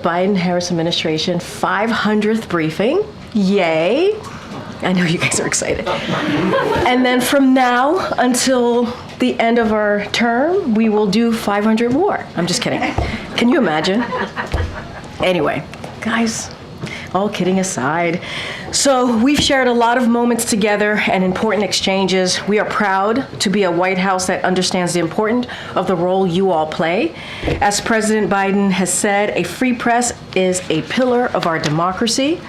Biden-Harris administration 500th briefing. Yay. I know you guys are excited. And then from now until the end of our term, we will do 500 more. I'm just kidding. Can you imagine? Anyway, guys, all kidding aside. So we've shared a lot of moments together and important exchanges. We are proud to be a White House that understands the importance of the role you all play. As President Biden has said, a free press is a pillar of our democracy.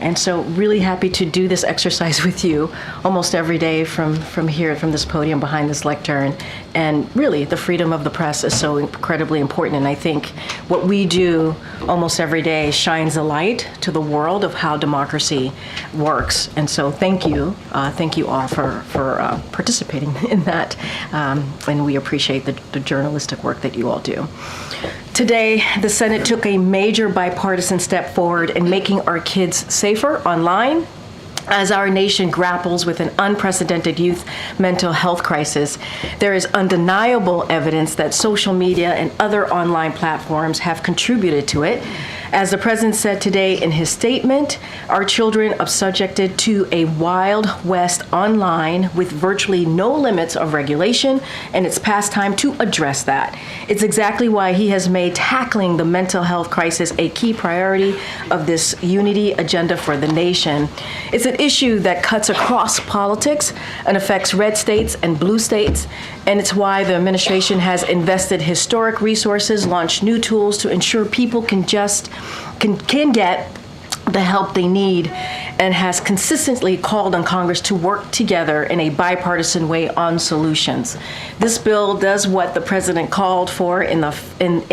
And so really happy to do this exercise with you almost every day from here, from this podium behind this lectern. And really, the freedom of the press is so incredibly important. And I think what we do almost every day shines a light to the world of how democracy works. And so thank you all for participating in that. And we appreciate the journalistic work that you all do. Today, the Senate took a major bipartisan step forward in making our kids safer online as our nation grapples with an unprecedented youth mental health crisis. There is undeniable evidence that social media and other online platforms have contributed to it. As the president said today in his statement, our children are subjected to a wild west online with virtually no limits of regulation, and it's past time to address that. It's exactly why he has made tackling the mental health crisis a key priority of this unity agenda for the nation. It's an issue that cuts across politics and affects red states and blue states, and it's why the administration has invested historic resources, launched new tools to ensure people can get the help they need, and has consistently called on Congress to work together in a bipartisan way on solutions. This bill does what the president called for in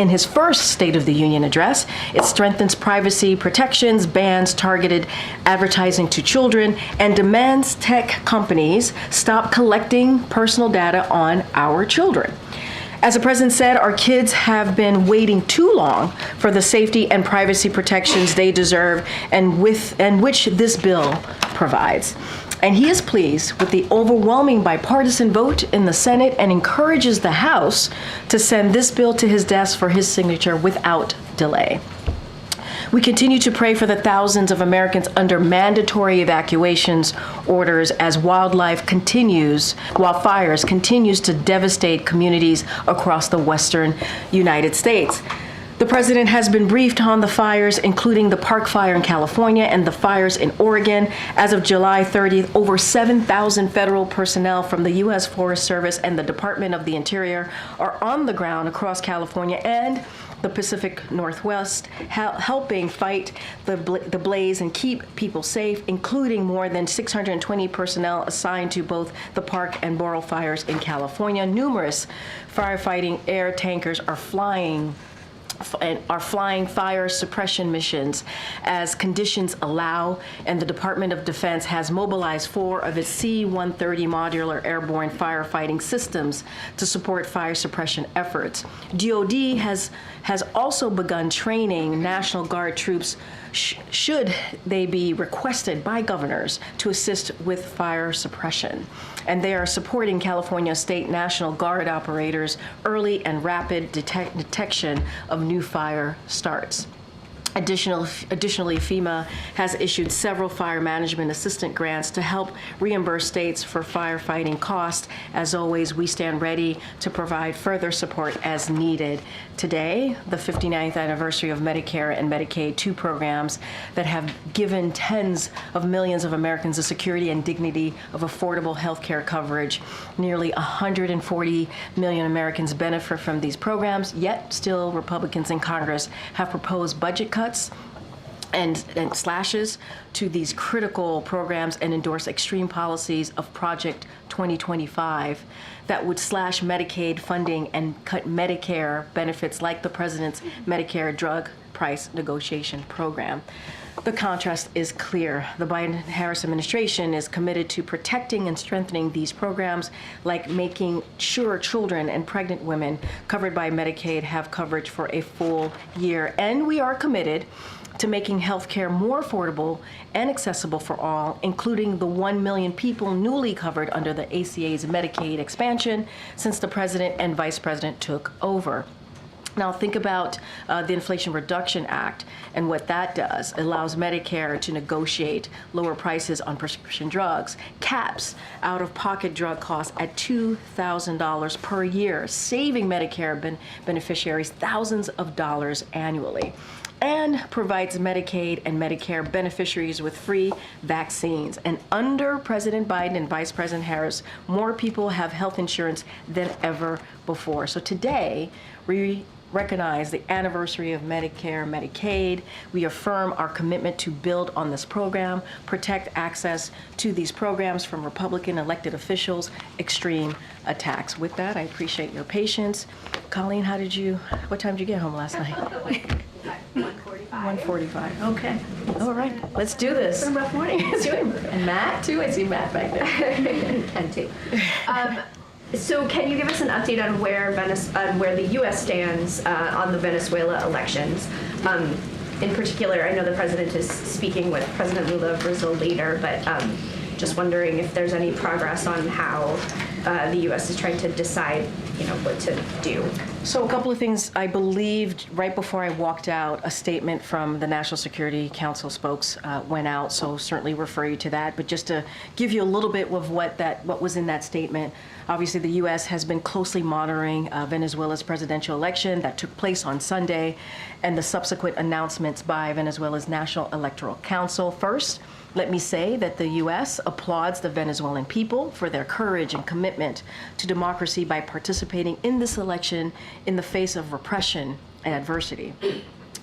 his first State of the Union address. It strengthens privacy protections, bans targeted advertising to children, and demands tech companies stop collecting personal data on our children. As the president said, our kids have been waiting too long for the safety and privacy protections they deserve and which this bill provides. And he is pleased with the overwhelming bipartisan vote in the Senate and encourages the House to send this bill to his desk for his signature without delay. We continue to pray for the thousands of Americans under mandatory evacuations orders as wildfires continues to devastate communities across the western United States. The president has been briefed on the fires, including the Park Fire in California and the fires in Oregon. As of July 30th, over 7,000 federal personnel from the U.S. Forest Service and the Department of the Interior are on the ground across California and the Pacific Northwest, helping fight the blaze and keep people safe, including more than 620 personnel assigned to both the Park and Laurel fires in California. Numerous firefighting air tankers are flying fire suppression missions as conditions allow, and the Department of Defense has mobilized 4 of its C-130 modular airborne firefighting systems to support fire suppression efforts. DoD has also begun training National Guard troops should they be requested by governors to assist with fire suppression. And they are supporting California State National Guard operators' early and rapid detection of new fire starts. Additionally, FEMA has issued several fire management assistant grants to help reimburse states for firefighting costs. As always, we stand ready to provide further support as needed. Today, the 59th anniversary of Medicare and Medicaid, 2 programs that have given tens of millions of Americans the security and dignity of affordable health care coverage. Nearly 140 million Americans benefit from these programs, yet still Republicans in Congress have proposed budget cuts and slashes to these critical programs and endorse extreme policies of Project 2025 that would slash Medicaid funding and cut Medicare benefits like the president's Medicare drug price negotiation program. The contrast is clear. The Biden-Harris administration is committed to protecting and strengthening these programs, like making sure children and pregnant women covered by Medicaid have coverage for a full year. And we are committed to making health care more affordable and accessible for all, including the 1 million people newly covered under the ACA's Medicaid expansion since the president and vice president took over. Now think about the Inflation Reduction Act and what that does. It allows Medicare to negotiate lower prices on prescription drugs, caps out-of-pocket drug costs at $2,000 per year, saving Medicare beneficiaries thousands of dollars annually, and provides Medicaid and Medicare beneficiaries with free vaccines. And under President Biden and Vice President Harris, more people have health insurance than ever before. So today, we recognize the anniversary of Medicare and Medicaid. We affirm our commitment to build on this program, protect access to these programs from Republican elected officials, extreme attacks. With that, I appreciate your patience. Colleen, what time did you get home last night? 1:45. Okay. All right. Let's do this. It's been a rough morning. And Matt, too. I see Matt back there. And too. So can you give us an update on where the U.S. stands on the Venezuela elections? In particular, I know the president is speaking with President Lula of Brazil later, but just wondering if there's any progress on how the U.S. is trying to decide, what to do. So a couple of things. I believed right before I walked out, a statement from the National Security Council spokes went out. So certainly refer you to that. But just to give you a little bit of what was in that statement. Obviously, the U.S. has been closely monitoring Venezuela's presidential election that took place on Sunday and the subsequent announcements by Venezuela's National Electoral Council. First, let me say that the U.S. applauds the Venezuelan people for their courage and commitment to democracy by participating in this election in the face of repression and adversity.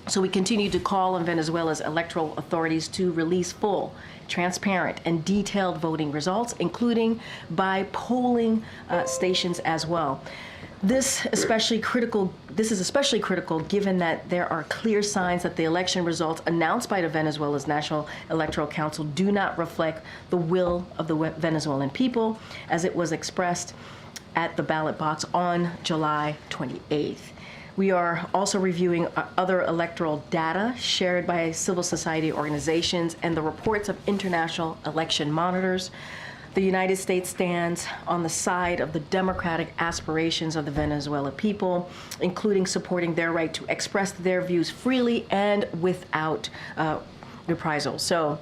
So we continue to call on Venezuela's electoral authorities to release full, transparent, and detailed voting results, including by polling stations as well. This is especially critical given that there are clear signs that the election results announced by the Venezuela's National Electoral Council do not reflect the will of the Venezuelan people as it was expressed at the ballot box on July 28th. We are also reviewing other electoral data shared by civil society organizations and the reports of international election monitors. The United States stands on the side of the democratic aspirations of the Venezuelan people, including supporting their right to express their views freely and without reprisal. So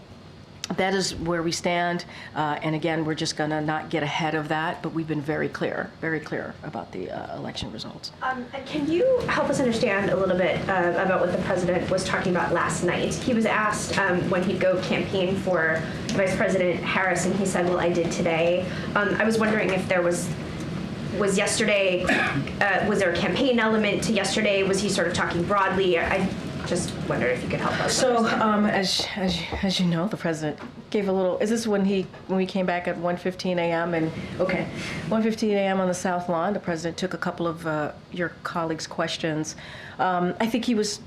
that is where we stand. And again, we're just going to not get ahead of that, but we've been very clear about the election results. Can you help us understand a little bit about what the president was talking about last night? He was asked when he'd go campaign for Vice President Harris, and he said, well, I did today. I was wondering if there was yesterday, was there a campaign element to yesterday? Was he sort of talking broadly? I just wondered if you could help us. So, as you know, the president gave a little. Is this when we came back at 1:15 a.m. and 1:15 a.m. on the South Lawn? The president took a couple of your colleagues' questions. I think he was.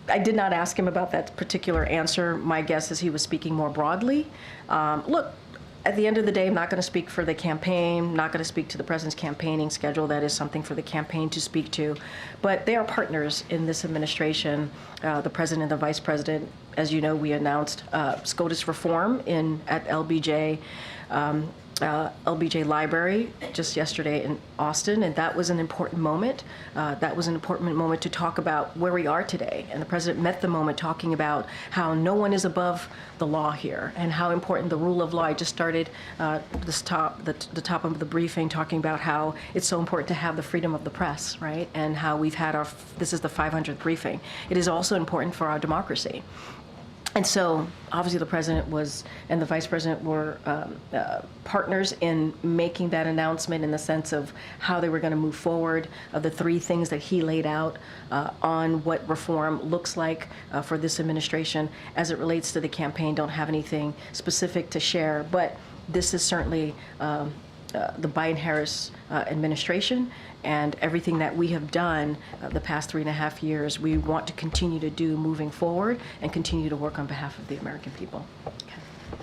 I did not ask him about that particular answer. My guess is he was speaking more broadly. Look. At the end of the day, I'm not going to speak for the campaign, not going to speak to the president's campaigning schedule. That is something for the campaign to speak to. But they are partners in this administration, the president and the vice president. As you know, we announced SCOTUS reform at LBJ Library just yesterday in Austin, and that was an important moment. That was an important moment to talk about where we are today. And the president met the moment talking about how no one is above the law here and how important the rule of law. I just started the top of the briefing talking about how it's so important to have the freedom of the press, right? And how we've had this is the 500th briefing. It is also important for our democracy. And so, obviously, the president and the vice president were partners in making that announcement in the sense of how they were going to move forward, of the three things that he laid out on what reform looks like for this administration. As it relates to the campaign, don't have anything specific to share, but this is certainly the Biden-Harris administration, and everything that we have done the past 3.5 years, we want to continue to do moving forward and continue to work on behalf of the American people. Okay.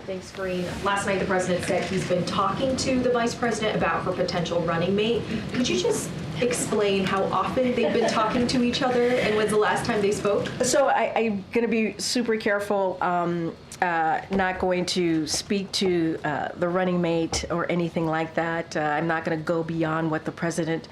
Thanks, Karine. Last night, the president said he's been talking to the vice president about her potential running mate. Could you just explain how often they've been talking to each other and when's the last time they spoke? So I'm going to be super careful, not going to speak to the running mate or anything like that. I'm not going to go beyond what the president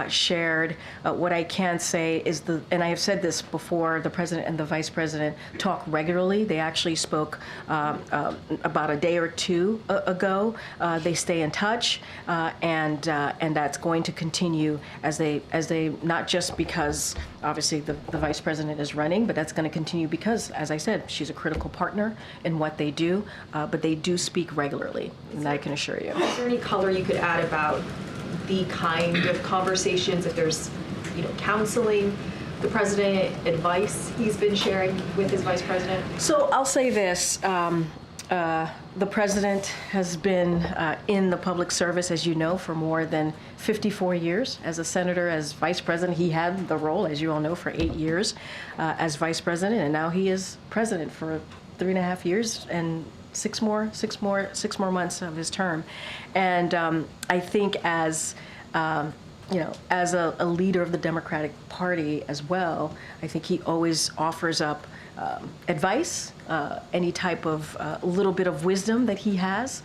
shared. What I can say is and I have said this before, the president and the vice president talk regularly. They actually spoke about a day or two ago. They stay in touch, and that's going to continue as they not just because obviously the vice president is running, but that's going to continue because, as I said, she's a critical partner in what they do, but they do speak regularly, and I can assure you. Is there any color you could add about the kind of conversations, if there's, counseling, the president, advice he's been sharing with his vice president? So I'll say this. The president has been in the public service, as you know, for more than 54 years. As a senator, as vice president, he had the role, as you all know, for 8 years as vice president, and now he is president for 3.5 years and six more months of his term. And I think as as a leader of the Democratic Party as well, I think he always offers up advice, any type of little bit of wisdom that he has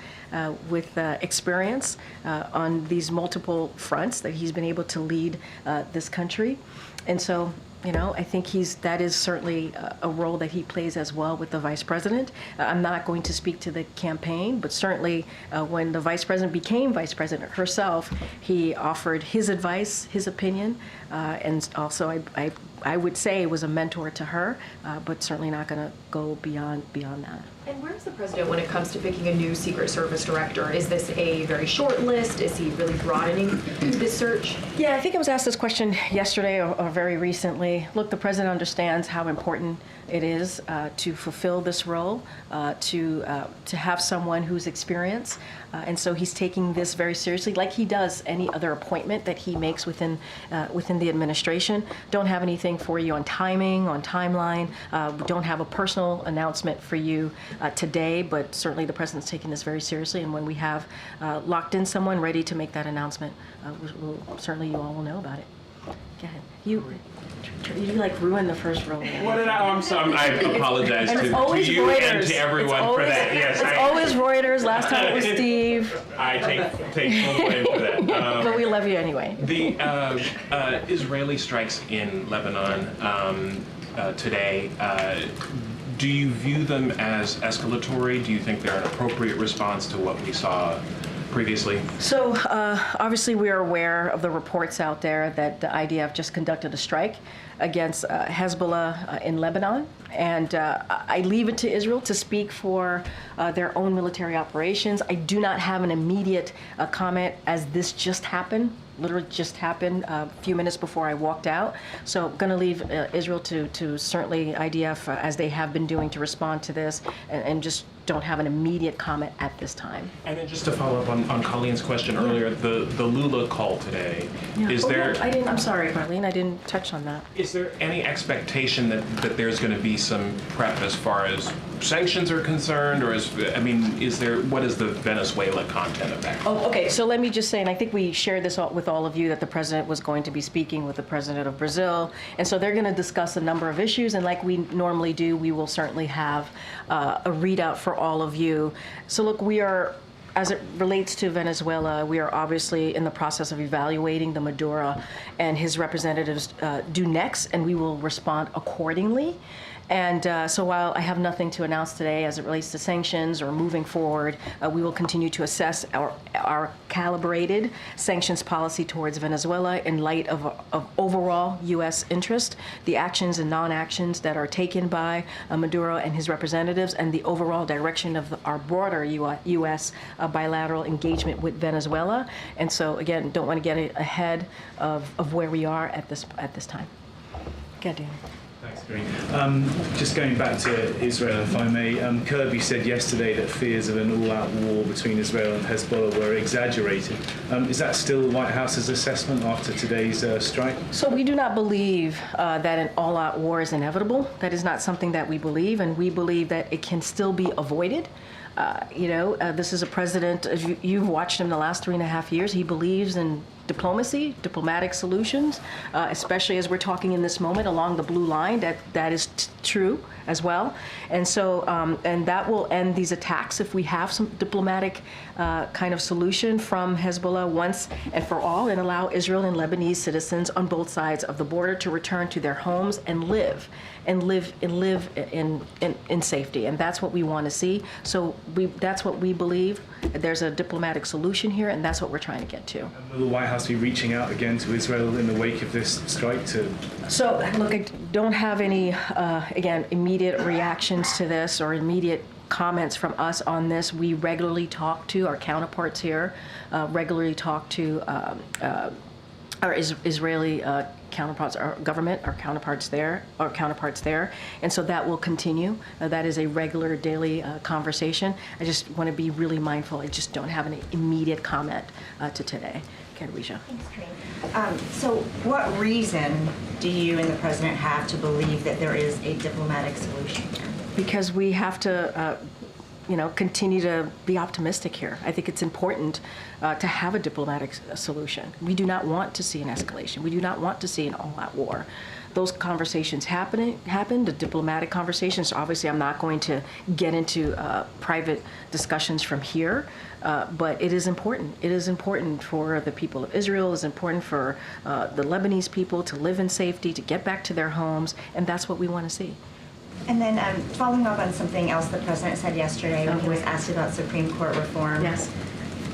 with experience on these multiple fronts that he's been able to lead this country. And so, I think that is certainly a role that he plays as well with the vice president. I'm not going to speak to the campaign, but certainly when the vice president became vice president herself, he offered his advice, his opinion, and also I would say was a mentor to her, but certainly not going to go beyond that. And where's the president when it comes to picking a new Secret Service director? Is this a very short list? Is he really broadening this search? Yeah, I think I was asked this question yesterday or very recently. Look, the president understands how important it is to fulfill this role, to have someone who's experienced. And so he's taking this very seriously, like he does any other appointment that he makes within the administration. Don't have anything for you on timing, on timeline. We don't have a personal announcement for you today, but certainly the president's taking this very seriously. And when we have locked in someone ready to make that announcement, certainly you all will know about it. Go ahead. You like ruined the first roll. What did I? I'm sorry. I apologize to you Reuters. and to everyone for that. Yes, it's always Reuters. Last time it was Steve. I take full blame for that. But we love you anyway. The Israeli strikes in Lebanon today. Do you view them as escalatory? Do you think they're an appropriate response to what we saw previously? So obviously we are aware of the reports out there that the IDF just conducted a strike against Hezbollah in Lebanon. And I leave it to Israel to speak for their own military operations. I do not have an immediate comment as this just happened. Literally just happened a few minutes before I walked out. So I'm going to leave Israel to certainly IDF, as they have been doing, to respond to this, and just don't have an immediate comment at this time. And then just to follow up on Colleen's question earlier, the Lula call today, is there... I'm sorry, Marlene, I didn't touch on that. Is there any expectation that there's going to be some prep as far as sanctions are concerned, or what is the Venezuela content of that? Oh, okay. So let me just say, and I think we shared this with all of you, that the president was going to be speaking with the president of Brazil, and so they're going to discuss a number of issues. And like we normally do, we will certainly have a readout for all of you. So look, we are. As it relates to Venezuela, we are obviously in the process of evaluating the Maduro and his representatives due next, and we will respond accordingly. And so while I have nothing to announce today as it relates to sanctions or moving forward, we will continue to assess our calibrated sanctions policy towards Venezuela in light of overall U.S. interest, the actions and non-actions that are taken by Maduro and his representatives, and the overall direction of our broader U.S. Bilateral engagement with Venezuela. And so, again, don't want to get ahead of where we are at this time. Go ahead, Dan. Thanks, Karine. Just going back to Israel, if I may, Kirby said yesterday that fears of an all-out war between Israel and Hezbollah were exaggerated. Is that still the White House's assessment after today's strike? So we do not believe that an all-out war is inevitable. That is not something that we believe, and we believe that it can still be avoided. This is a president, you've watched him the last 3.5 years, he believes in diplomacy, diplomatic solutions, especially as we're talking in this moment along the blue line. That is true as well. And so, and that will end these attacks if we have some diplomatic kind of solution from Hezbollah once and for all, and allow Israel and Lebanese citizens on both sides of the border to return to their homes and live in safety. And that's what we want to see. So that's what we believe. There's a diplomatic solution here, and that's what we're trying to get to. Will the White House be reaching out again to Israel in the wake of this strike to... So, look, I don't have any, again, immediate reactions to this or immediate comments from us on this. We regularly talk to our counterparts here, regularly talk to our Israeli counterparts, our government, our counterparts there, and so that will continue. That is a regular daily conversation. I just want to be really mindful. I just don't have any immediate comment to today. Karine. Thanks, Karine. So what reason do you and the president have to believe that there is a diplomatic solution here? Because we have to continue to be optimistic here. I think it's important to have a diplomatic solution. We do not want to see an escalation. We do not want to see an all-out war. Those conversations happened, the diplomatic conversations. Obviously, I'm not going to get into private discussions from here, but it is important. It is important for the people of Israel. It is important for the Lebanese people to live in safety, to get back to their homes, and that's what we want to see. And then following up on something else the president said yesterday when he was asked about Supreme Court reform. Yes.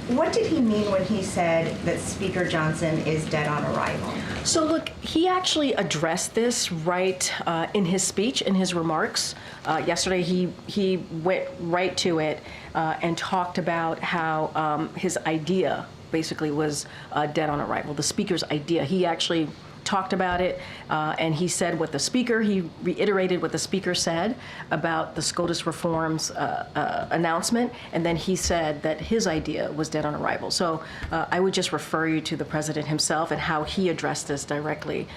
What did he mean when he said that Speaker Johnson is dead on arrival? So look, he actually addressed this right in his speech, in his remarks. Yesterday he went right to it and talked about how his idea basically was dead on arrival, the Speaker's idea. He actually talked about it, and he said he reiterated what the Speaker said about the SCOTUS reforms announcement, and then he said that his idea was dead on arrival. So I would just refer you to the President himself and how he addressed this directly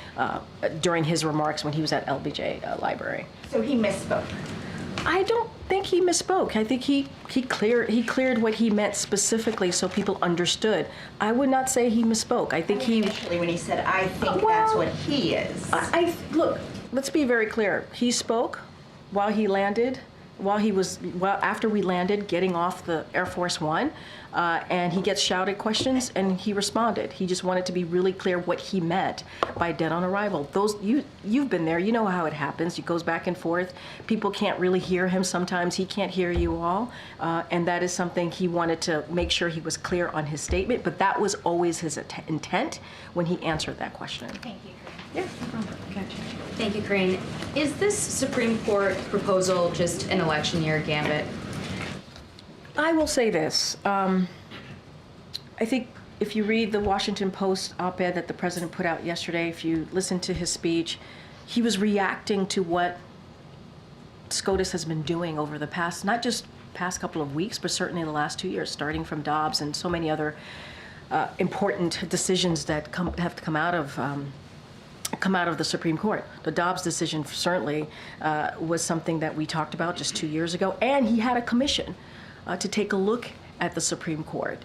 during his remarks when he was at LBJ Library. So he misspoke. I don't think he misspoke. I think he cleared what he meant specifically so people understood. I would not say he misspoke. I think initially when he said, "I think that's what he is." Look, let's be very clear. He spoke while he landed, after we landed, getting off the Air Force One, and he gets shouted questions, and he responded. He just wanted to be really clear what he meant by dead on arrival. You've been there. You know how it happens. It goes back and forth. People can't really hear him sometimes. He can't hear you all, and that is something he wanted to make sure he was clear on his statement. But that was always his intent when he answered that question. Thank you, Karine. Yeah. Gotcha. Thank you, Karine. Is this Supreme Court proposal just an election year gambit? I will say this. I think if you read the Washington Post op-ed that the president put out yesterday, if you listen to his speech, he was reacting to what SCOTUS has been doing over the past couple of weeks, but certainly the last 2 years, starting from Dobbs and so many other important decisions that have come out of the Supreme Court. The Dobbs decision certainly was something that we talked about just 2 years ago, and he had a commission to take a look at the Supreme Court.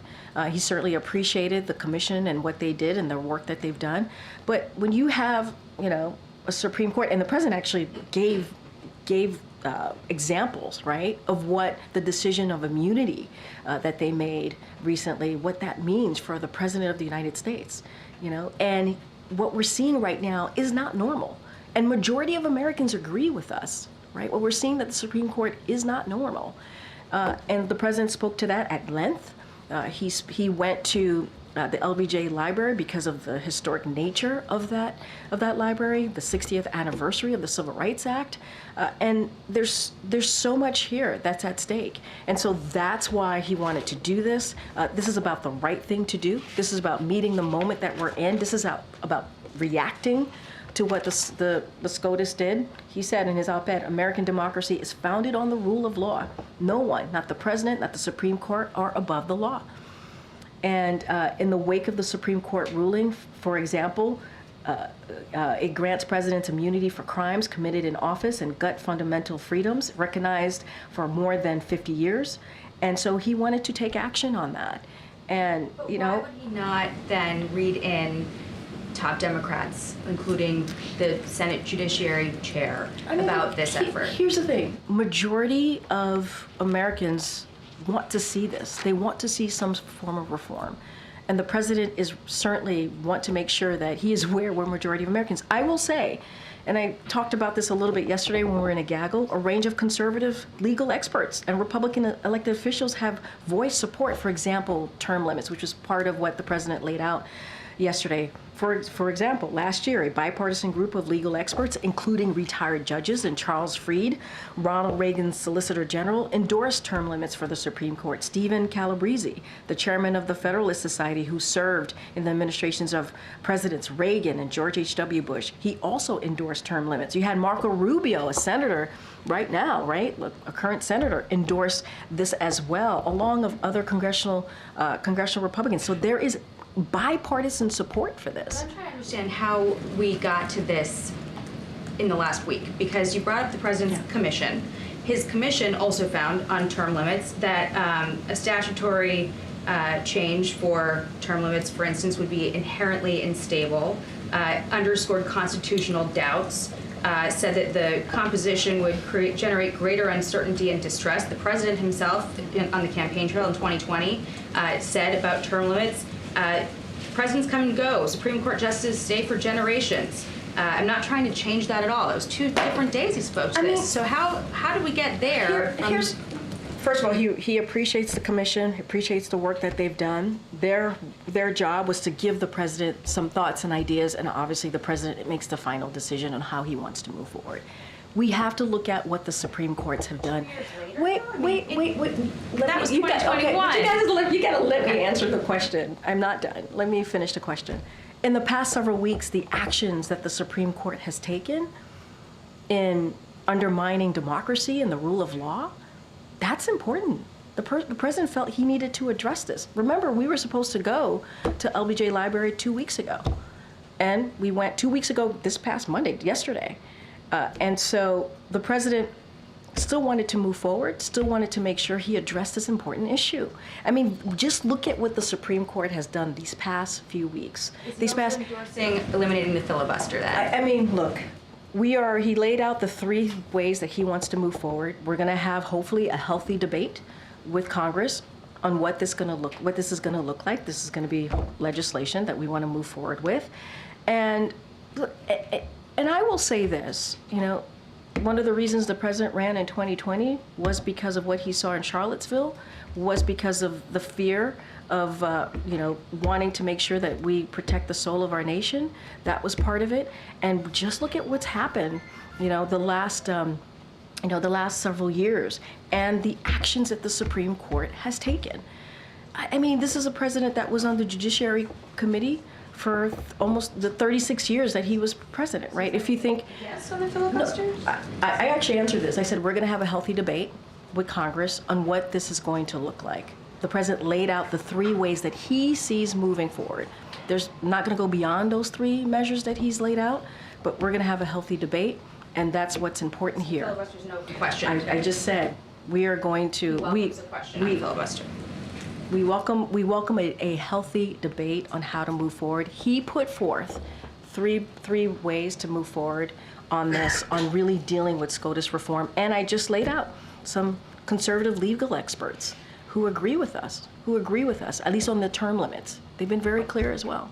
He certainly appreciated the commission and what they did and the work that they've done. But when you have, a Supreme Court, and the president actually gave examples, right, of what the decision of immunity that they made recently, what that means for the president of the United States, and what we're seeing right now is not normal. And majority of Americans agree with us, right? What we're seeing that the Supreme Court is not normal. And the president spoke to that at length. He went to the LBJ Library because of the historic nature of that library, the 60th anniversary of the Civil Rights Act, and there's so much here that's at stake, and so that's why he wanted to do this. This is about the right thing to do. This is about meeting the moment that we're in. This is about reacting to what the SCOTUS did. He said in his op-ed, American democracy is founded on the rule of law. No one, not the president, not the Supreme Court, are above the law. And in the wake of the Supreme Court ruling, for example, it grants presidents immunity for crimes committed in office and gut fundamental freedoms recognized for more than 50 years. And so he wanted to take action on that. And, you know. Why would he not then read in top Democrats, including the Senate Judiciary Chair, about this effort? Here's the thing. Majority of Americans want to see this. They want to see some form of reform. And the president is certainly want to make sure that he is aware we're majority of Americans. I will say, and I talked about this a little bit yesterday when we were in a gaggle, a range of conservative legal experts and Republican elected officials have voiced support, for example, term limits, which was part of what the president laid out yesterday. For example, last year, a bipartisan group of legal experts, including retired judges and Charles Fried, Ronald Reagan's Solicitor General, endorsed term limits for the Supreme Court. Stephen Calabrese, the chairman of the Federalist Society, who served in the administrations of Presidents Reagan and George H.W. Bush, he also endorsed term limits. You had Marco Rubio, a senator right now, right, a current senator, endorse this as well, along with other congressional Republicans. So there is bipartisan support for this. I'm trying to understand how we got to this in the last week, because you brought up the president's commission. His commission also found on term limits that a statutory change for term limits, for instance, would be inherently unstable, underscored constitutional doubts, said that the composition would generate greater uncertainty and distress. The president himself, on the campaign trail in 2020, said about term limits, presidents come and go, Supreme Court justices stay for generations. I'm not trying to change that at all. It was 2 different days he spoke to this. So how did we get there? First of all, he appreciates the commission, appreciates the work that they've done. Their job was to give the president some thoughts and ideas, and obviously the president makes the final decision on how he wants to move forward. We have to look at what the Supreme Courts have done. Wait. That was 2021. You gotta let me answer the question. I'm not done. Let me finish the question. In the past several weeks, the actions that the Supreme Court has taken in undermining democracy and the rule of law, that's important. The president felt he needed to address this. Remember, we were supposed to go to LBJ Library 2 weeks ago. And we went 2 weeks ago this past Monday, yesterday. And so the president still wanted to move forward, still wanted to make sure he addressed this important issue. I mean, just look at what the Supreme Court has done these past few weeks. Endorsing eliminating the filibuster then. I mean, look, he laid out the 3 ways that he wants to move forward. We're going to have hopefully a healthy debate with Congress on what this is going to look like. This is going to be legislation that we want to move forward with. And I will say this, you know, one of the reasons the president ran in 2020 was because of what he saw in Charlottesville, was because of the fear of, wanting to make sure that we protect the soul of our nation. That was part of it. And just look at what's happened, the last several years and the actions that the Supreme Court has taken. I mean, this is a president that was on the Judiciary Committee for almost the 36 years that he was president, right? If you think... Yes, on the filibuster? No, I actually answered this. I said, we're going to have a healthy debate with Congress on what this is going to look like. The president laid out the 3 ways that he sees moving forward. There's not going to go beyond those 3 measures that he's laid out, but we're going to have a healthy debate, and that's what's important here. Filibuster's no question. I just said we are going to... Welcome's a question on filibuster. We welcome a healthy debate on how to move forward. He put forth three ways to move forward on this, on really dealing with SCOTUS reform. And I just laid out some conservative legal experts who agree with us, at least on the term limits. They've been very clear as well.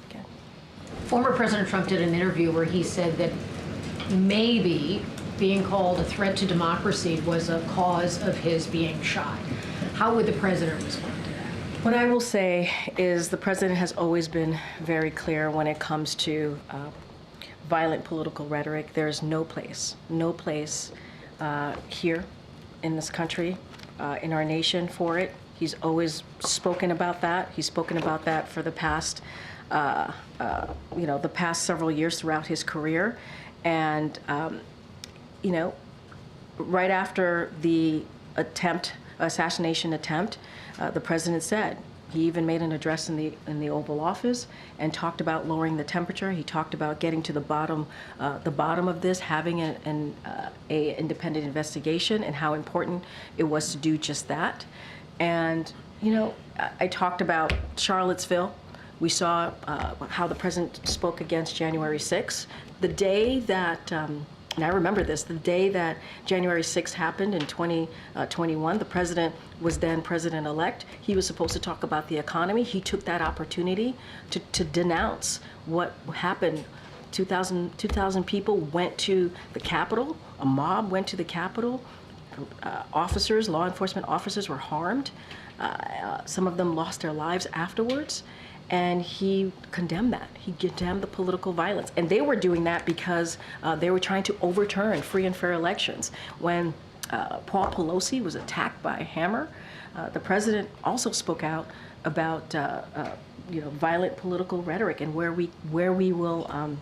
Okay. Former President Trump did an interview where he said that maybe being called a threat to democracy was a cause of his being shot. How would the president respond to that? What I will say is the president has always been very clear when it comes to violent political rhetoric. There's no place here in this country, in our nation for it. He's always spoken about that. He's spoken about that for the past, the past several years throughout his career. And, right after the assassination attempt, the president said, he even made an address in the Oval Office and talked about lowering the temperature. He talked about getting to the bottom of this, having an independent investigation, and how important it was to do just that. And I talked about Charlottesville. We saw how the president spoke against January 6th. The day that, and I remember this, the day that January 6th happened in 2021, the president was then president-elect. He was supposed to talk about the economy. He took that opportunity to denounce what happened. 2,000 people went to the Capitol. A mob went to the Capitol. Officers, law enforcement officers were harmed. Some of them lost their lives afterwards. And he condemned that. He condemned the political violence. And they were doing that because they were trying to overturn free and fair elections. When Paul Pelosi was attacked by a hammer, the president also spoke out about violent political rhetoric and where we will,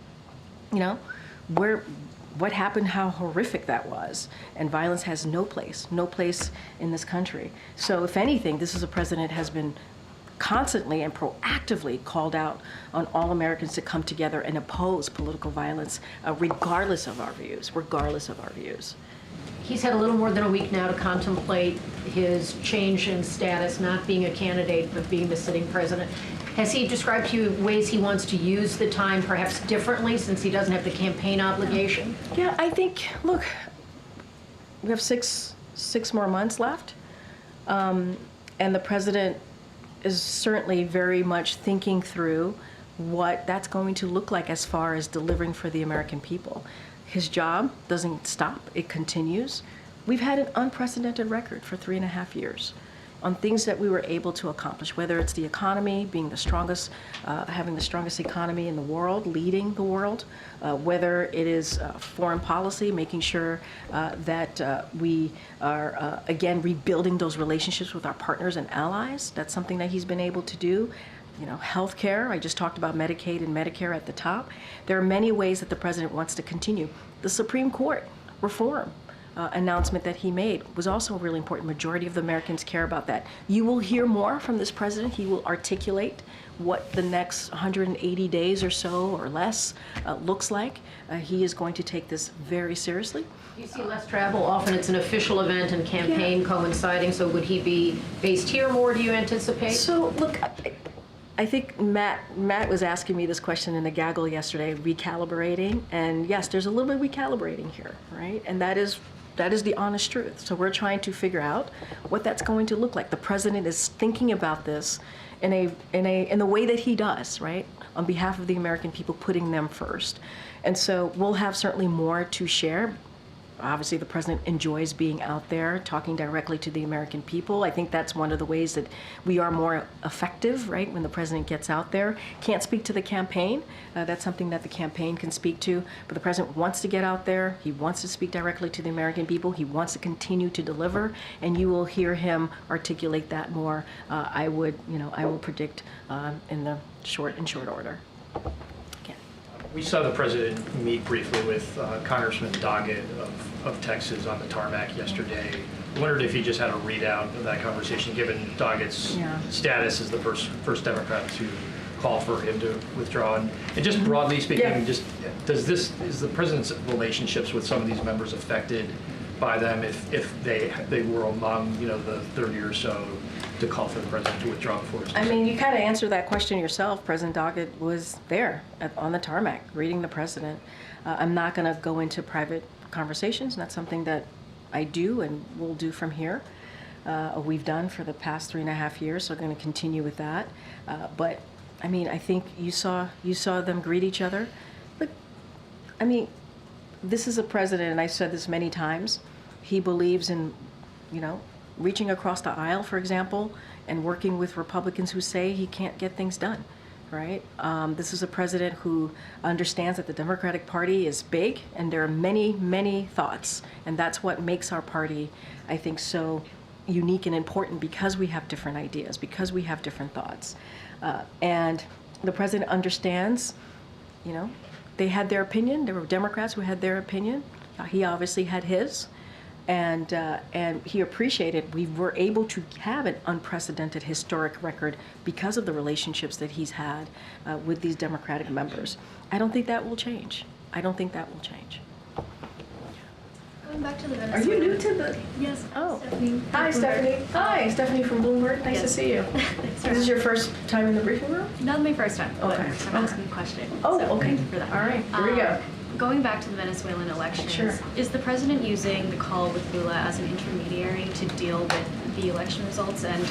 what happened, how horrific that was. And violence has no place in this country. So if anything, this is a president has been constantly and proactively called out on all Americans to come together and oppose political violence, regardless of our views. He's had a little more than a week now to contemplate his change in status, not being a candidate, but being the sitting president. Has he described to you ways he wants to use the time perhaps differently since he doesn't have the campaign obligation? Yeah, I think, look, we have six more months left. And the president is certainly very much thinking through what that's going to look like as far as delivering for the American people. His job doesn't stop, it continues. We've had an unprecedented record for 3.5 years on things that we were able to accomplish, whether it's the economy, being the strongest, having the strongest economy in the world, leading the world, whether it is foreign policy, making sure that we are, again, rebuilding those relationships with our partners and allies. That's something that he's been able to do. Healthcare, I just talked about Medicaid and Medicare at the top. There are many ways that the president wants to continue. The Supreme Court reform announcement that he made was also really important. Majority of the Americans care about that. You will hear more from this president. He will articulate what the next 180 days or so or less looks like. He is going to take this very seriously. You see less travel. Often it's an official event and campaign coinciding. So would he be based here more, do you anticipate? So look, I think Matt was asking me this question in the gaggle yesterday, recalibrating. And yes, there's a little bit of recalibrating here, right? And that is the honest truth. So we're trying to figure out what that's going to look like. The president is thinking about this in the way that he does, right? On behalf of the American people, putting them first. And so we'll have certainly more to share. Obviously, the president enjoys being out there, talking directly to the American people. I think that's one of the ways that we are more effective, right, when the president gets out there. Can't speak to the campaign. That's something that the campaign can speak to. But the president wants to get out there. He wants to speak directly to the American people. He wants to continue to deliver. And you will hear him articulate that more, I will predict in the short order. We saw the president meet briefly with Congressman Doggett of Texas on the tarmac yesterday. I wondered if you just had a readout of that conversation, given Doggett's status as the first Democrat to call for him to withdraw. And just broadly speaking, is the president's relationships with some of these members affected by them if they were among the 30 or so to call for the president to withdraw before his decision? You kind of answered that question yourself. President Doggett was there on the tarmac reading the president. I'm not going to go into private conversations. That's something that I do and will do from here. We've done for the past 3.5 years, so we're going to continue with that. But I think you saw them greet each other. Look, this is a president, and I've said this many times. He believes in, reaching across the aisle, for example, and working with Republicans who say he can't get things done, right? This is a president who understands that the Democratic Party is big, and there are many, many thoughts, and that's what makes our party, I think, so unique and important, because we have different ideas, because we have different thoughts. And the president understands, they had their opinion. There were Democrats who had their opinion. He obviously had his. And he appreciated we were able to have an unprecedented historic record because of the relationships that he's had with these Democratic members. I don't think that will change. Going back to the Are Venezuela. you new to the? Yes. Oh. Stephanie. Hi, Stephanie. Hi, Stephanie from Bloomberg. Nice to Yes. see you. Thanks for This is your first time in the briefing room? Not my first time, but Okay. I'm asking a question. Oh, so okay. Thank you for that. All right, here we go. Going back to the Venezuelan elections, Sure. is the president using the call with Lula as an intermediary to deal with the election results? And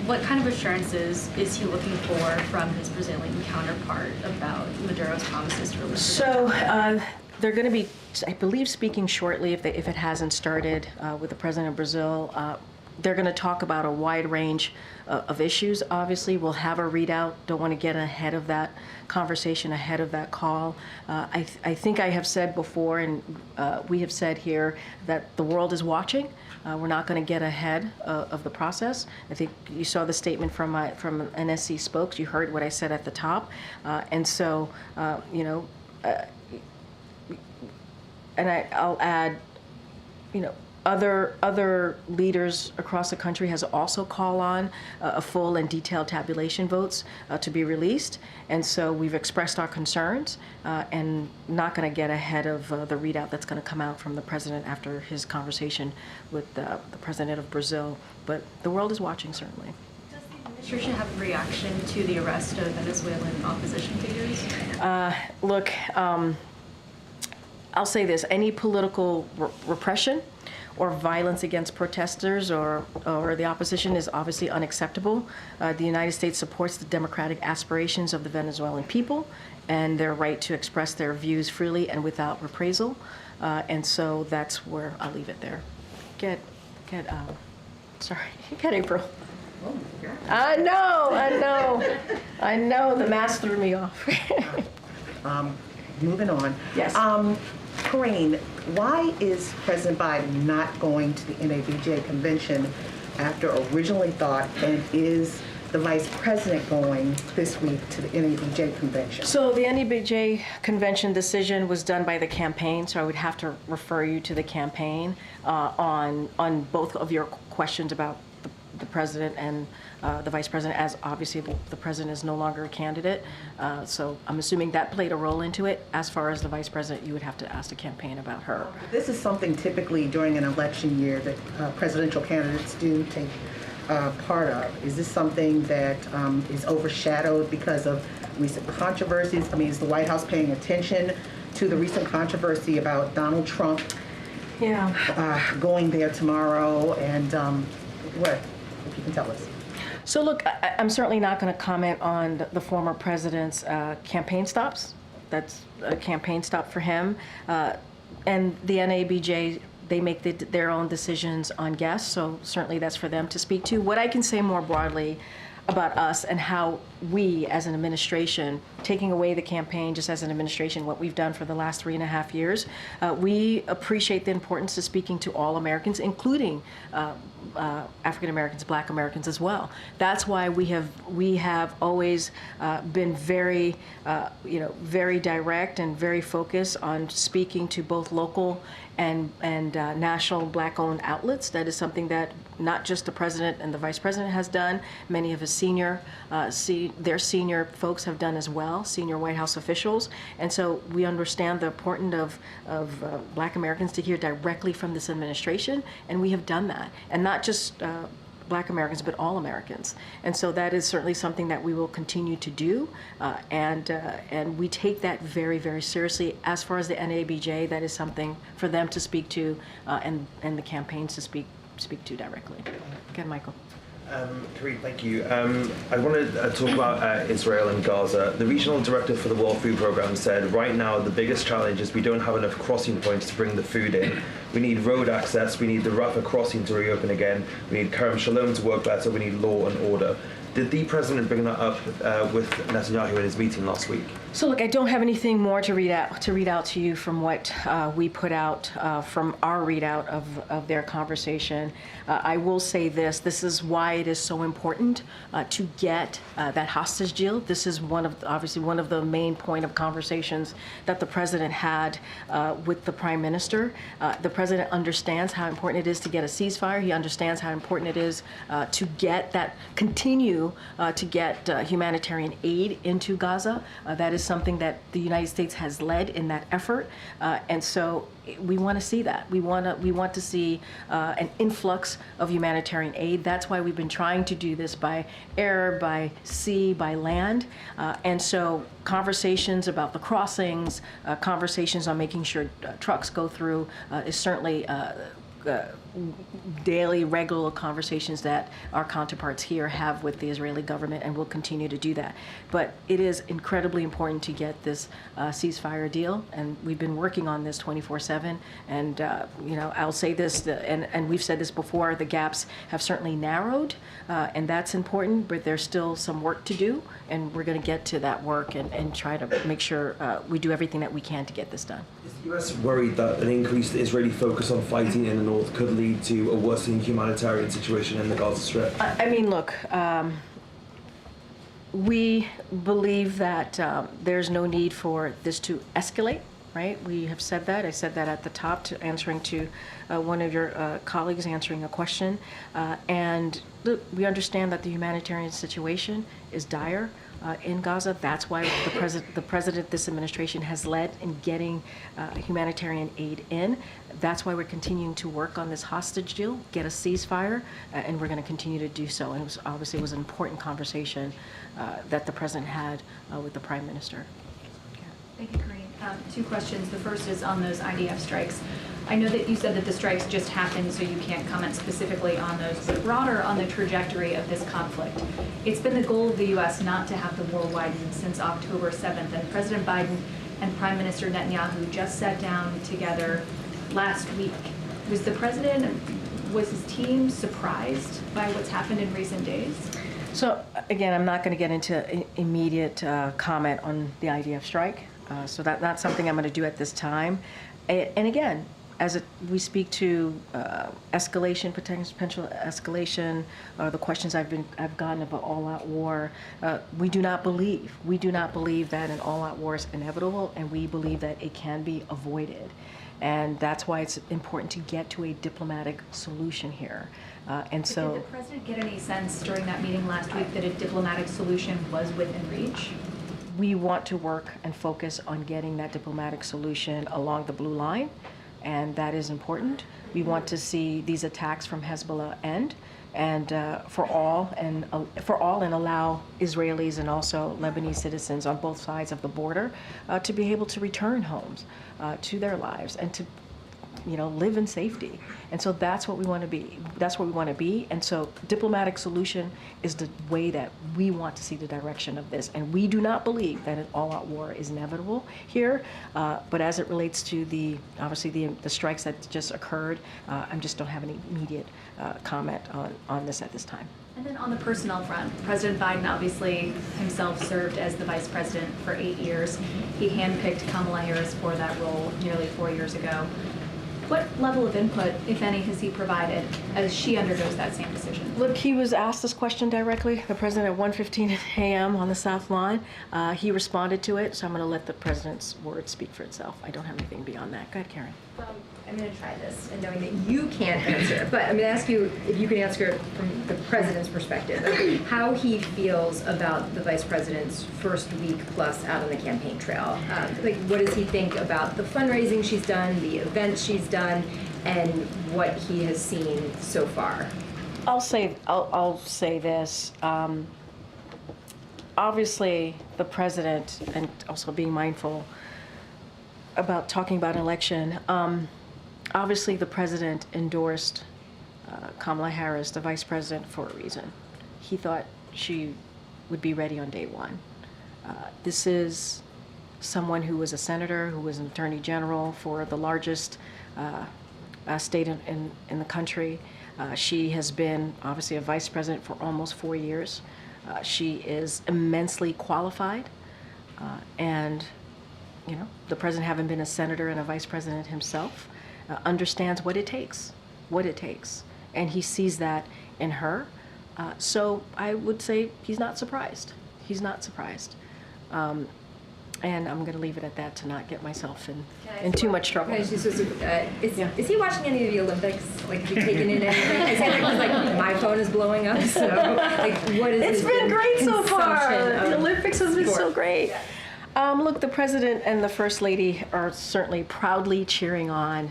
what kind of assurances is he looking for from his Brazilian counterpart about Maduro's promises to release? So they're going to be, I believe, speaking shortly, if it hasn't started, with the president of Brazil. They're going to talk about a wide range of issues. Obviously, we'll have a readout. Don't want to get ahead of that conversation, ahead of that call. I think I have said before, and we have said here, that the world is watching. We're not going to get ahead of the process. I think you saw the statement from NSC spokes. You heard what I said at the top, and so and I'll add, other leaders across the country has also called on a full and detailed tabulation votes to be released, and so we've expressed our concerns and not going to get ahead of the readout that's going to come out from the president after his conversation with the president of Brazil. But the world is watching, certainly. Does the administration have a reaction to the arrest of Venezuelan opposition figures? Look, I'll say this: any political repression or violence against protesters or the opposition is obviously unacceptable. The United States supports the democratic aspirations of the Venezuelan people and their right to express their views freely and without reprisal. And so that's where I'll leave it there. Get April. Oh, yeah. I know, the mask threw me off. Moving on. Yes. Karine, why is President Biden not going to the NABJ convention after originally thought, and is the Vice President going this week to the NABJ convention? So the NABJ convention decision was done by the campaign, so I would have to refer you to the campaign on both of your questions about the president and the vice president, as obviously the president is no longer a candidate. So I'm assuming that played a role into it. As far as the vice president, you would have to ask the campaign about her. This is something typically during an election year that presidential candidates do take part of. Is this something that is overshadowed because of recent controversies? I mean, is the White House paying attention to the recent controversy about Donald Trump going there tomorrow? And what, if you can tell us? So look, I'm certainly not going to comment on the former president's campaign stops. That's a campaign stop for him. And the NABJ, they make their own decisions on guests, so certainly that's for them to speak to. What I can say more broadly about us and how we as an administration, taking away the campaign just as an administration, what we've done for the last 3.5 years, we appreciate the importance of speaking to all Americans, including African Americans, Black Americans as well. That's why we have always been very, very direct and very focused on speaking to both local and national Black-owned outlets. That is something that not just the president and the vice president has done. Many of his their senior folks have done as well, senior White House officials. And so we understand the importance of Black Americans to hear directly from this administration, and we have done that. And not just Black Americans, but all Americans. And so that is certainly something that we will continue to do, and we take that very, very seriously. As far as the NABJ, that is something for them to speak to, and the campaigns to speak to directly. Again, Michael. Karine, thank you. I want to talk about Israel and Gaza. The regional director for the World Food Programme said right now the biggest challenge is we don't have enough crossing points to bring the food in. We need road access, we need the Rafah crossing to reopen again, we need Kerem Shalom to work better, we need law and order. Did the president bring that up with Netanyahu in his meeting last week? So look, I don't have anything more to read out to you from what we put out from our readout of their conversation. I will say this is why it is so important to get that hostage deal. This is obviously one of the main point of conversations that the president had with the prime minister. The president understands how important it is to get a ceasefire. He understands how important it is to continue to get humanitarian aid into Gaza. That is something that the United States has led in that effort. And so we want to see that. We want to see an influx of humanitarian aid. That's why we've been trying to do this by air, by sea, by land. And so conversations about the crossings, conversations on making sure trucks go through is certainly daily, regular conversations that our counterparts here have with the Israeli government, and will continue to do that. But it is incredibly important to get this ceasefire deal, and we've been working on this 24/7. And I'll say this, and we've said this before: the gaps have certainly narrowed, and that's important. But there's still some work to do, and we're going to get to that work and try to make sure we do everything that we can to get this done. Is the US worried that an increased Israeli focus on fighting in the north could lead to a worsening humanitarian situation in the Gaza Strip? I mean, look, we believe that there's no need for this to escalate, right? We have said that. I said that at the top, answering to one of your colleagues answering a question. And look, we understand that the humanitarian situation is dire in Gaza. That's why the president, this administration, has led in getting humanitarian aid in. That's why we're continuing to work on this hostage deal, get a ceasefire, and we're going to continue to do so. And it was an important conversation that the president had with the prime minister. Thank you, Karine. Two questions. The first is on those IDF strikes. I know that you said that the strikes just happened, so you can't comment specifically on those, but broader on the trajectory of this conflict. It's been the goal of the U.S. not to have the war widen since October 7th, and President Biden and Prime Minister Netanyahu just sat down together last week. Was his team surprised by what's happened in recent days? So again, I'm not going to get into immediate comment on the IDF strike. So that's not something I'm going to do at this time. And again, we speak to escalation, potential escalation, the questions I've gotten about all-out war, we do not believe that an all-out war is inevitable, and we believe that it can be avoided. And that's why it's important to get to a diplomatic solution here. And so, did the president get any sense during that meeting last week that a diplomatic solution was within reach? We want to work and focus on getting that diplomatic solution along the blue line, and that is important. We want to see these attacks from Hezbollah end, and for all and allow Israelis and also Lebanese citizens on both sides of the border to be able to return homes to their lives and to live in safety. And so that's what we want to be. That's what we want to be. And so diplomatic solution is the way that we want to see the direction of this. And we do not believe that an all-out war is inevitable here. But as it relates to the strikes that just occurred, I just don't have any immediate comment on this at this time. And then on the personnel front, President Biden obviously himself served as the vice president for 8 years. He handpicked Kamala Harris for that role nearly 4 years ago. What level of input, if any, has he provided as she undergoes that same decision? Look, he was asked this question directly, the president, at 1:15 a.m. on the South Lawn. He responded to it, so I'm going to let the president's words speak for itself. I don't have anything beyond that. Go ahead, Karen. I'm going to try this, and knowing that you can't answer, but I'm going to ask you if you can answer from the president's perspective, how he feels about the vice president's first week plus out on the campaign trail. What does he think about the fundraising she's done, the events she's done, and what he has seen so far? I'll say this. Obviously, the president, and also being mindful about talking about an election. Obviously, the president endorsed Kamala Harris, the vice president, for a reason. He thought she would be ready on day one. This is someone who was a senator, who was an attorney general for the largest state in the country. She has been, obviously, a vice president for almost 4 years. She is immensely qualified, and the president, having been a senator and a vice president himself, understands what it takes, and he sees that in her. So I would say he's not surprised. And I'm going to leave it at that to not get myself in too much trouble. Is he watching any of the Olympics? Like, have you taken in anything? Is he my phone is blowing up? So, what is It's been great so far. The Olympics has been so great. Look, the president and the first lady are certainly proudly cheering on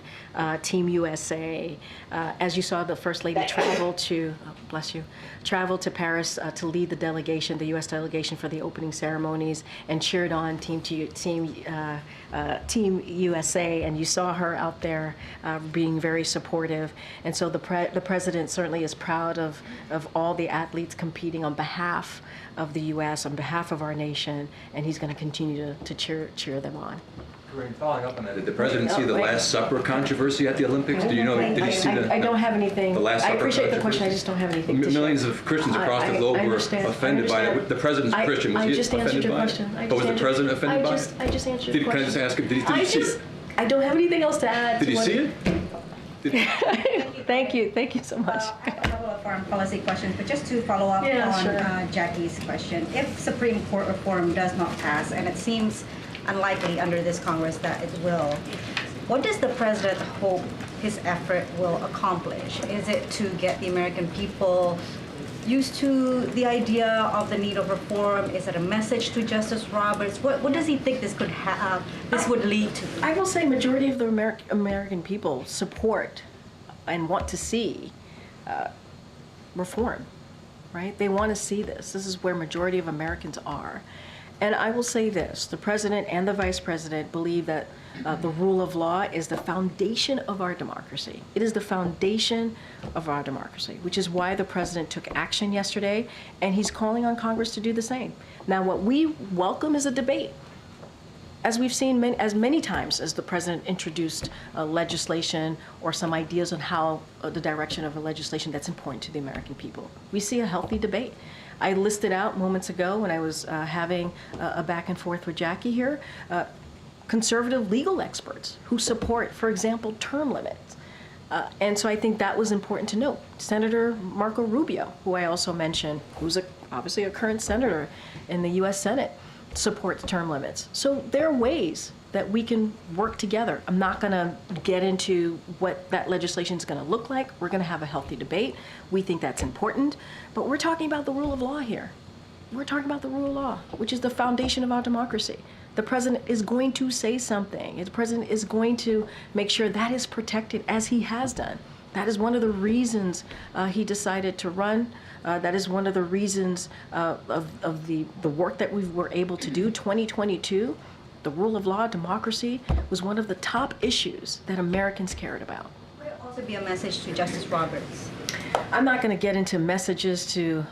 Team USA. As you saw, the first lady traveled to, traveled to Paris to lead the delegation, the U.S. delegation for the opening ceremonies, and cheered on Team USA. And you saw her out there being very supportive. And so the president certainly is proud of all the athletes competing on behalf of the U.S., on behalf of our nation, and he's going to continue to cheer them on. Karine, following up on that, did the president see the Last Supper controversy at the Olympics? Do you know? Did he see I don't have anything. The Last Supper I appreciate the controversy? question. I just don't have anything to share. Millions of Christians across the globe were offended by it. The president's a Christian. Was he offended by it? But was the president offended by it? I just answered the question. Can I just ask him? Did he see it? I don't have anything else to add. Did he see it? Thank you so much. I have a couple of foreign policy questions, but just to follow up on Jackie's question. If Supreme Court reform does not pass, and it seems unlikely under this Congress that it will, what does the president hope his effort will accomplish? Is it to get the American people used to the idea of the need of reform? Is it a message to Justice Roberts? What does he think this could this would lead to? I will say majority of the American people support and want to see reform, right? They want to see this. This is where majority of Americans are. And I will say this, the president and the vice president believe that the rule of law is the foundation of our democracy. It is the foundation of our democracy, which is why the president took action yesterday, and he's calling on Congress to do the same. Now, what we welcome is a debate. As we've seen many times as the president introduced legislation or some ideas on how the direction of a legislation that's important to the American people. We see a healthy debate. I listed out moments ago when I was having a back and forth with Jackie here, conservative legal experts who support, for example, term limits. And so I think that was important to note. Senator Marco Rubio, who I also mentioned, who's obviously a current senator in the U.S. Senate, supports term limits. So there are ways that we can work together. I'm not going to get into what that legislation is going to look like. We're going to have a healthy debate. We think that's important. But we're talking about the rule of law here. We're talking about the rule of law, which is the foundation of our democracy. The president is going to say something. The president is going to make sure that is protected, as he has done. That is one of the reasons he decided to run. That is one of the reasons of the work that we were able to do. 2022, the rule of law, democracy, was one of the top issues that Americans cared about. Would it also be a message to Justice Roberts? I'm not going to get into messages to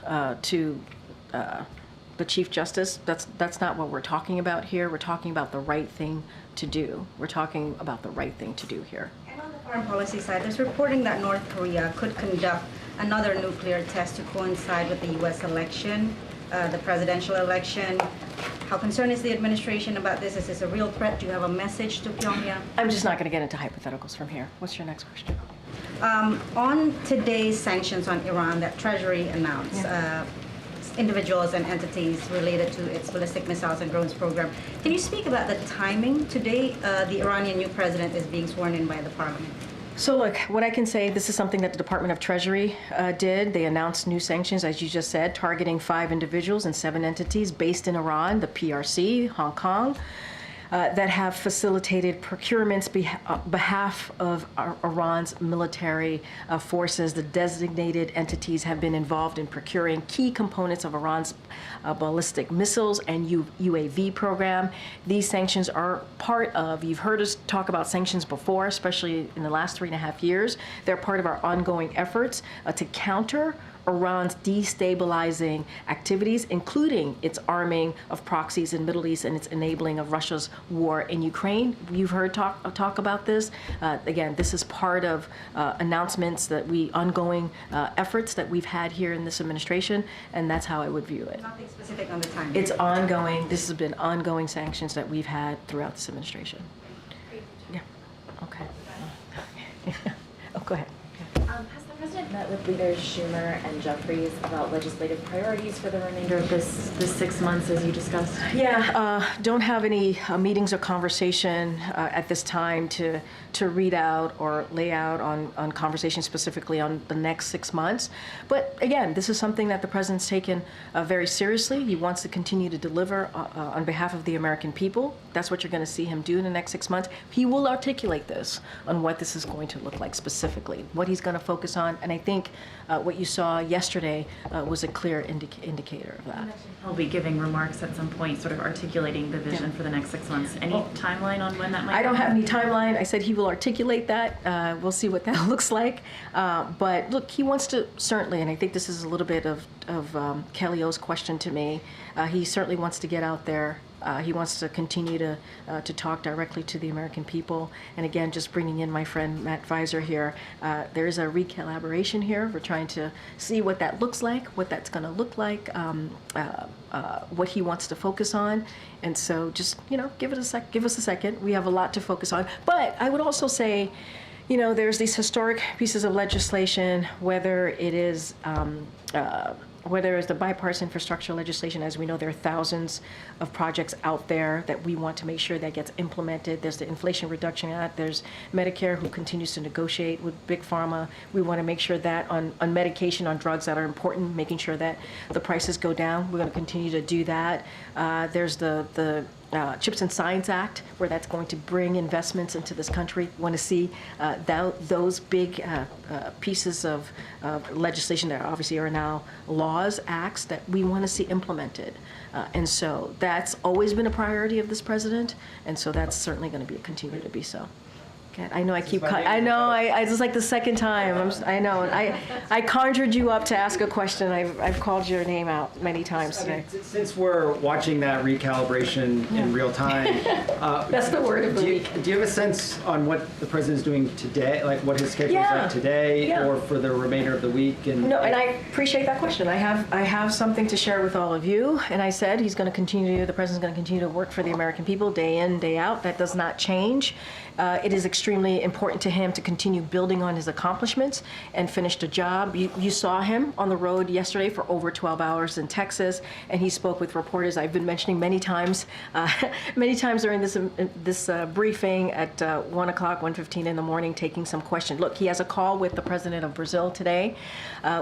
the Chief Justice. That's not what we're talking about here. We're talking about the right thing to do. We're talking about the right thing to do here. And on the foreign policy side, there's reporting that North Korea could conduct another nuclear test to coincide with the U.S. election, the presidential election. How concerned is the administration about this? Is this a real threat? Do you have a message to Pyongyang? I'm just not going to get into hypotheticals from here. What's your next question? On today's sanctions on Iran that Treasury announced, individuals and entities related to its ballistic missiles and drones program. Can you speak about the timing? Today, the Iranian new president is being sworn in by the parliament. So look, what I can say, this is something that the Department of Treasury did. They announced new sanctions, as you just said, targeting 5 individuals and 7 entities based in Iran, the PRC, Hong Kong, that have facilitated procurements behalf of Iran's military forces. The designated entities have been involved in procuring key components of Iran's ballistic missiles and UAV program. These sanctions are part of, you've heard us talk about sanctions before, especially in the last 3.5 years. They're part of our ongoing efforts to counter Iran's destabilizing activities, including its arming of proxies in the Middle East and its enabling of Russia's war in Ukraine. You've heard talk about this. Again, this is part of announcements that ongoing efforts that we've had here in this administration, and that's how I would view it. Nothing specific on the time. It's ongoing. This has been ongoing sanctions that we've had throughout this administration. Yeah. Okay. Oh, go ahead. Has the president met with leaders Schumer and Jeffries about legislative priorities for the remainder of this 6 months as you discussed? Yeah, don't have any meetings or conversation at this time to read out or lay out on conversation specifically on the next 6 months. But again, this is something that the president's taken very seriously. He wants to continue to deliver on behalf of the American people. That's what you're going to see him do in the next 6 months. He will articulate this on what this is going to look like specifically, what he's going to focus on. And I think what you saw yesterday was a clear indicator of that. He'll be giving remarks at some point, sort of articulating the vision for the next 6 months. Any timeline on when that might I don't have happen? any timeline. I said he will articulate that. We'll see what that looks like. But look, he wants to certainly, and I think this is a little bit of Kelly O's question to me, he certainly wants to get out there. He wants to continue to talk directly to the American people. And again, just bringing in my friend Matt Visor here, there is a recollaboration here. We're trying to see what that looks like, what that's going to look like, what he wants to focus on. And so just, give us a second. We have a lot to focus on. But I would also say, there's these historic pieces of legislation, whether it's the bipartisan infrastructure legislation. As we know, there are thousands of projects out there that we want to make sure that gets implemented. There's the Inflation Reduction Act. There's Medicare, who continues to negotiate with Big Pharma. We want to make sure that on medication, on drugs that are important, making sure that the prices go down. We're going to continue to do that. There's the Chips and Science Act, where that's going to bring investments into this country. We want to see those big pieces of legislation that obviously are now laws, acts that we want to see implemented. And so that's always been a priority of this president, and so that's certainly going to continue to be so. I know I keep. I just like the second time. I know. I conjured you up to ask a question. I've called your name out many times today. Since we're watching that recalibration in real time, that's the word of the week. Do you have a sense on what the president is doing today, like what his schedule is like today, or for the remainder of the week? And I appreciate that question. I have something to share with all of you, and I said he's going to continue. The president's going to continue to work for the American people day in, day out. That does not change. It is extremely important to him to continue building on his accomplishments and finish the job. You saw him on the road yesterday for over 12 hours in Texas, and he spoke with reporters. I've been mentioning many times during this briefing at 1:15 in the morning, taking some questions. Look, he has a call with the president of Brazil today,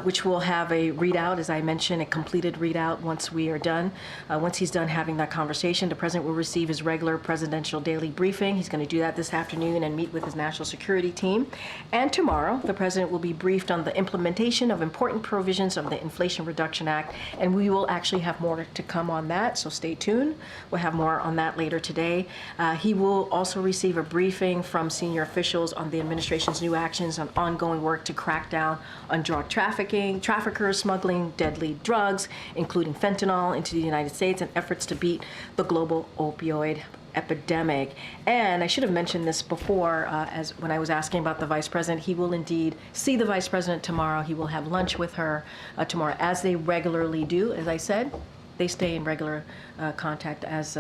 which will have a readout, as I mentioned, a completed readout once we are done. Once he's done having that conversation, the president will receive his regular presidential daily briefing. He's going to do that this afternoon and meet with his national security team. And tomorrow, the president will be briefed on the implementation of important provisions of the Inflation Reduction Act, and we will actually have more to come on that, so stay tuned. We'll have more on that later today. He will also receive a briefing from senior officials on the administration's new actions on ongoing work to crack down on drug trafficking, traffickers smuggling deadly drugs, including fentanyl, into the United States, and efforts to beat the global opioid epidemic. And I should have mentioned this before, as when I was asking about the vice president. He will indeed see the vice president tomorrow. He will have lunch with her tomorrow, as they regularly do. As I said, they stay in regular contact as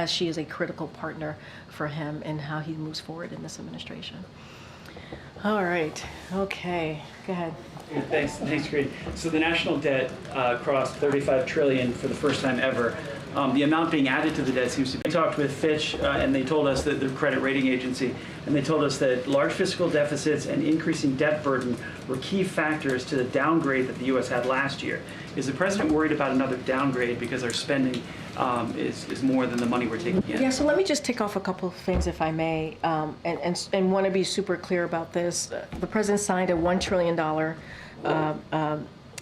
she is a critical partner for him in how he moves forward in this administration. All right. Okay. Go ahead. Thanks, Karine. So the national debt crossed $35 trillion for the first time ever. The amount being added to the debt seems to be. We talked with Fitch, and they told us that the credit rating agency, and they told us that large fiscal deficits and increasing debt burden were key factors to the downgrade that the U.S. had last year. Is the president worried about another downgrade because our spending is more than the money we're taking in? Yeah, so let me just tick off a couple of things, if I may, and want to be super clear about this. The president signed a $1 trillion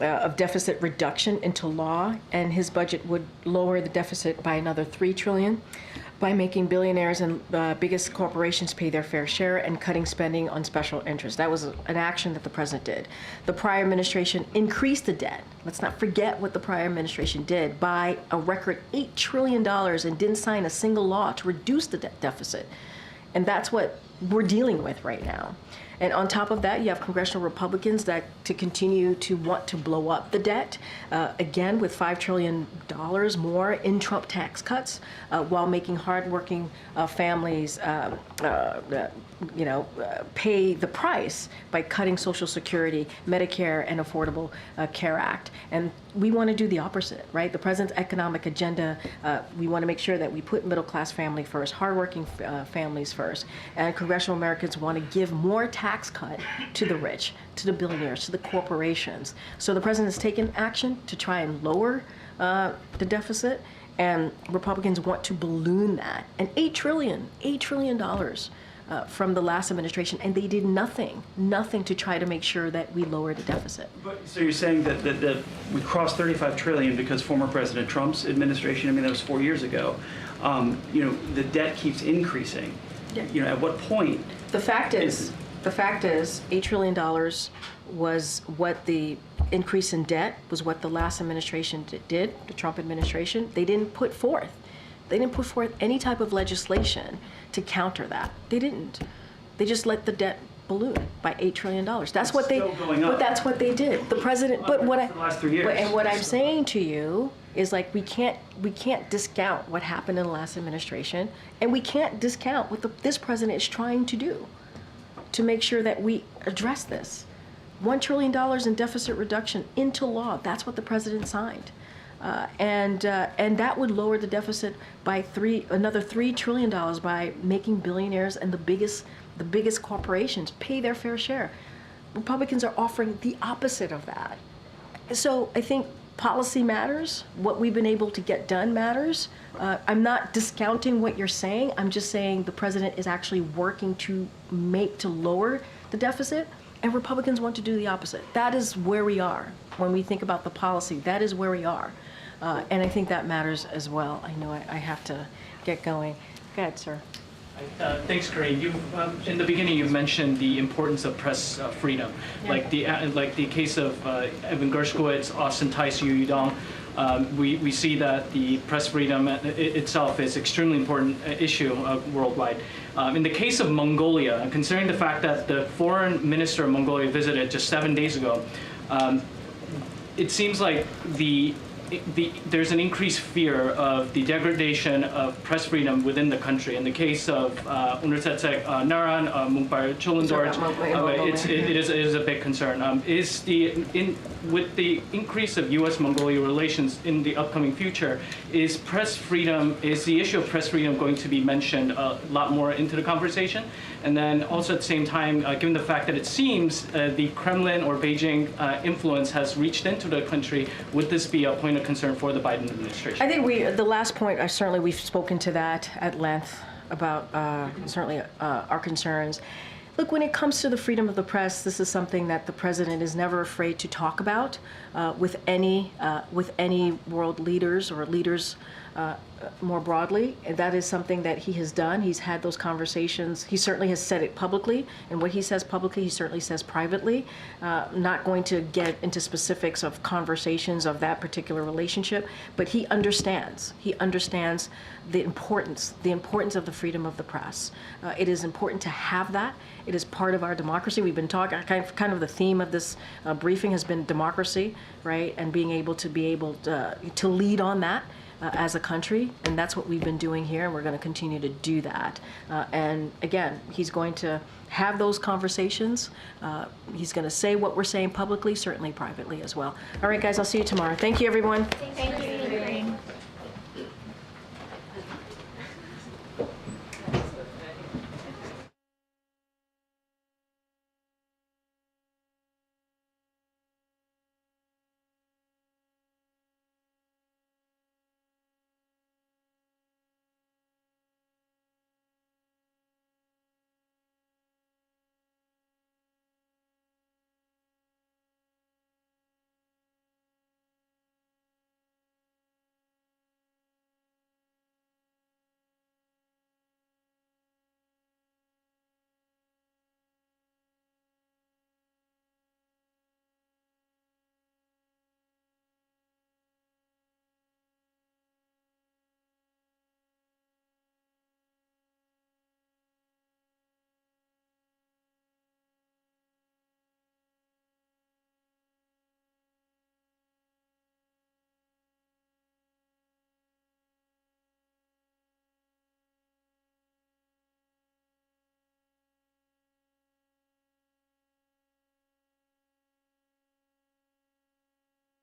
of deficit reduction into law, and his budget would lower the deficit by another $3 trillion by making billionaires and biggest corporations pay their fair share and cutting spending on special interests. That was an action that the president did. The prior administration increased the debt. Let's not forget what the prior administration did, by a record $8 trillion, and didn't sign a single law to reduce the debt deficit. And that's what we're dealing with right now. And on top of that, you have congressional Republicans that to continue to want to blow up the debt, again with $5 trillion more in Trump tax cuts, while making hardworking families, pay the price by cutting Social Security, Medicare, and Affordable Care Act. And we want to do the opposite, right? The president's economic agenda, we want to make sure that we put middle-class family first, hardworking families first, and congressional Americans want to give more tax cut to the rich, to the billionaires, to the corporations. So the president has taken action to try and lower the deficit, and Republicans want to balloon that. And $8 trillion from the last administration, and they did nothing to try to make sure that we lower the deficit. So you're saying that we crossed $35 trillion because former President Trump's administration, I mean, that was 4 years ago, the debt keeps increasing. Yeah. At what point? The fact is, $8 trillion was what the increase in debt was what the last administration did, the Trump administration. They didn't put forth any type of legislation to counter that. They didn't. They just let the debt balloon by $8 trillion. That's what they. But that's what they did. The president. But what for the last 3 years. And what I'm saying to you is like we can't discount what happened in the last administration, and we can't discount what this president is trying to do to make sure that we address this. $1 trillion in deficit reduction into law. That's what the president signed. And that would lower the deficit by another $3 trillion by making billionaires and the biggest corporations pay their fair share. Republicans are offering the opposite of that. So I think policy matters. What we've been able to get done matters. I'm not discounting what you're saying. I'm just saying the president is actually working to lower the deficit, and Republicans want to do the opposite. That is where we are when we think about the policy. That is where we are. And I think that matters as well. I know I have to get going. Go ahead, sir. Thanks, Karine. In the beginning, you mentioned the importance of press freedom, like the case of Evan Gershkowitz, Austin Tice, Yu Dong. We see that the press freedom itself is extremely important issue worldwide. In the case of Mongolia, considering the fact that the foreign minister of Mongolia visited just 7 days ago, it seems like there's an increased fear of the degradation of press freedom within the country. In the case of Universitet Naran, Mungpar Cholendorj, it is a big concern. With the increase of U.S.-Mongolia relations in the upcoming future, is the issue of press freedom going to be mentioned a lot more into the conversation? And then also at the same time, given the fact that it seems the Kremlin or Beijing influence has reached into the country, would this be a point of concern for the Biden administration? I think the last point, certainly we've spoken to that at length about certainly our concerns. Look, when it comes to the freedom of the press, this is something that the president is never afraid to talk about with any world leaders or leaders more broadly. And that is something that he has done. He's had those conversations. He certainly has said it publicly, and what he says publicly, he certainly says privately. Not going to get into specifics of conversations of that particular relationship, but he understands. He understands the importance of the freedom of the press. It is important to have that. It is part of our democracy. We've been talking, kind of the theme of this briefing has been democracy, right? And being able to lead on that. As a country, and that's what we've been doing here, and we're going to continue to do that. And again, he's going to have those conversations. He's going to say what we're saying publicly, certainly privately as well. All right, guys, I'll see you tomorrow. Thank you, everyone. Thank you.